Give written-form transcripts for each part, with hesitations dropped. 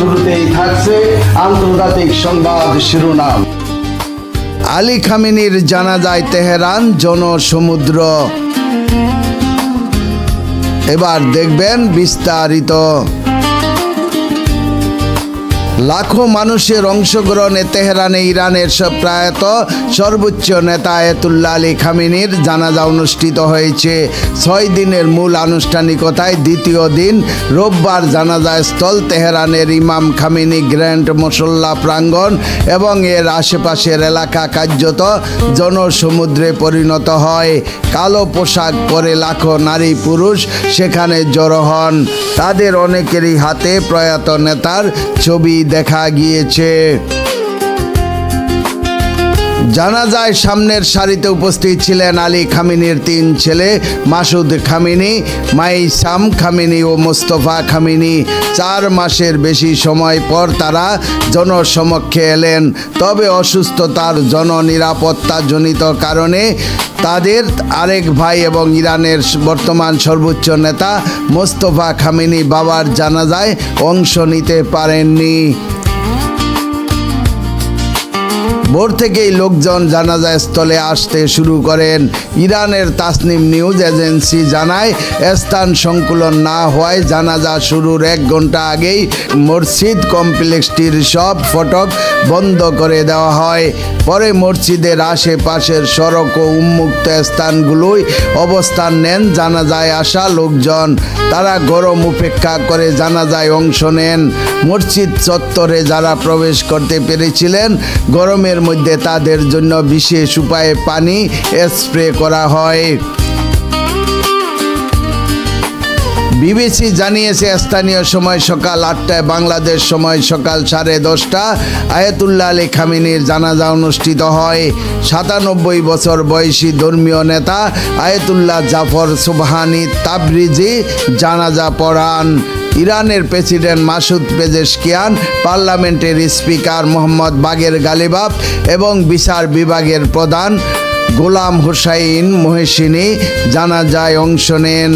শুরুতেই থাকছে আন্তর্জাতিক সংবাদ শিরোনাম। আলী খামেনির জানাজায় তেহরান জনসমুদ্র। এবার দেখবেন বিস্তারিত। লাখো মানুষের অংশগ্রহণে তেহরানে ইরানের প্রয়াত সর্বোচ্চ নেতা আয়াতুল্লাহ আলী খামেনির জানাজা অনুষ্ঠিত হয়েছে। 6 দিনের মূল আনুষ্ঠানিকতায় দ্বিতীয় দিন রোববার জানাজা স্থল তেহরানের ইমাম খামেনি গ্র্যান্ড মুসল্লা প্রাঙ্গণ এবং এর আশেপাশের এলাকা কার্যত জনসমুদ্রে পরিণত হয়। কালো পোশাক পরে লাখো নারী পুরুষ সেখানে জড়ো হন। তাদের অনেকেরই হাতে প্রয়াত নেতার ছবি দেখা গিয়েছে। জানাজায় সামনের সারিতে উপস্থিত ছিলেন আলী খামেনির 3 ছেলে মাসুদ খামেনি, মাইসাম খামেনি ও মোস্তফা খামেনি। 4 মাসের বেশি সময় পর তারা জনসমক্ষে এলেন। তবে অসুস্থতার জননিরাপত্তাজনিত কারণে তাদের আরেক ভাই এবং ইরানের বর্তমান সর্বোচ্চ নেতা মোস্তফা খামেনি বাবার জানাজায় অংশ নিতে পারেননি। ভোর থেকেই লোকজন জানাজা স্থলে আসতে শুরু করেন। ইরানের তাসনিম নিউজ এজেন্সি জানায়, স্থান সংকুলন না হওয়ায় জানাজা শুরুর 1 ঘন্টা আগেই মসজিদ কমপ্লেক্সটির সব ফটক বন্ধ করে দেওয়া হয়। পরে মসজিদের আশেপাশের সড়ক ও উন্মুক্ত স্থানগুলোয় অবস্থান নেন জানাজায় আসা লোকজন। তারা গরম উপেক্ষা করে জানাজায় অংশ নেন। মসজিদ চত্বরে যারা প্রবেশ করতে পেরেছিলেন, গরমের মধ্যে তাদের জন্য বিশেষ উপায়ে পানি স্প্রে করা হয়। বিবিসি জানিয়েছে, স্থানীয় সময় সকাল 8টায়, বাংলাদেশ সময় সকাল 10:30 আয়াতুল্লাহ আলী খামেনির জানাজা অনুষ্ঠিত হয়। 97 বছর বয়সী ধর্মীয় নেতা আয়াতুল্লাহ জাফর সুবহানি তাবরিজি জানাজা পড়ান। ইরানের প্রেসিডেন্ট মাসুদ পেজেশকিয়ান, পার্লামেন্টের স্পিকার মোহাম্মদ বাগের গালিবাফ এবং বিচার বিভাগের প্রধান গোলাম হুসাইন মোহেসিনি জানাজায় অংশ নেন।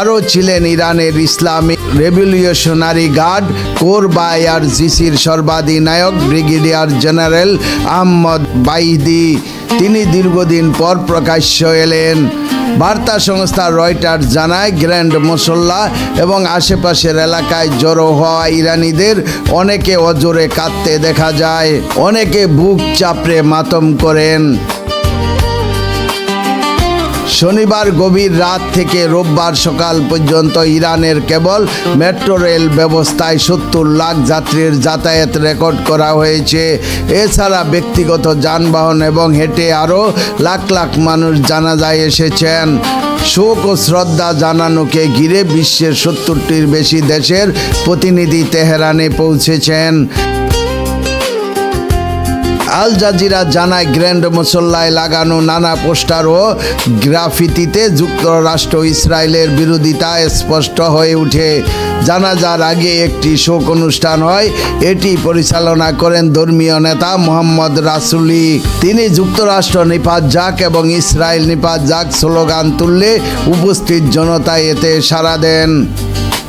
আরও ছিলেন ইরানের ইসলামিক রেভলিউশনারি গার্ড কোর বা IRGCর সর্বাধিনায়ক ব্রিগেডিয়ার জেনারেল আহমদ বাইদি। তিনি দীর্ঘদিন পর প্রকাশ্য এলেন। বার্তা সংস্থা রয়টার্স জানায়, গ্র্যান্ড মুসল্লা এবং আশেপাশের এলাকায় জড়ো হওয়া ইরানিদের অনেকে অজোরে কাঁদতে দেখা যায়, অনেকে বুক চাপড়ে মাতম করেন। শনিবার গভীর রাত থেকে রোববার সকাল পর্যন্ত ইরানের কেবল মেট্রো রেল ব্যবস্থায় 70 লাখ যাত্রীর যাতায়াত রেকর্ড করা হয়েছে। এছাড়া ব্যক্তিগত যানবাহন এবং হেঁটে আরও লাখ লাখ মানুষ জানাজায় এসেছেন। শোক ও শ্রদ্ধা জানানোকে ঘিরে বিশ্বের 70টির বেশি দেশের প্রতিনিধি তেহরানে পৌঁছেছেন। আল জাজিরা জানায়, গ্র্যান্ড মুসল্লায় লাগানো নানা পোস্টার ও গ্রাফিতিতে যুক্তরাষ্ট্র ইসরায়েলের বিরোধিতা স্পষ্ট হয়ে ওঠে। জানাজার আগে একটি শোক অনুষ্ঠান হয়। এটি পরিচালনা করেন ধর্মীয় নেতা মোহাম্মদ রাসুলি। তিনি যুক্তরাষ্ট্র নিপাত যাক এবং ইসরায়েল নিপাত যাক স্লোগান তুললে উপস্থিত জনতা এতে সাড়া দেন।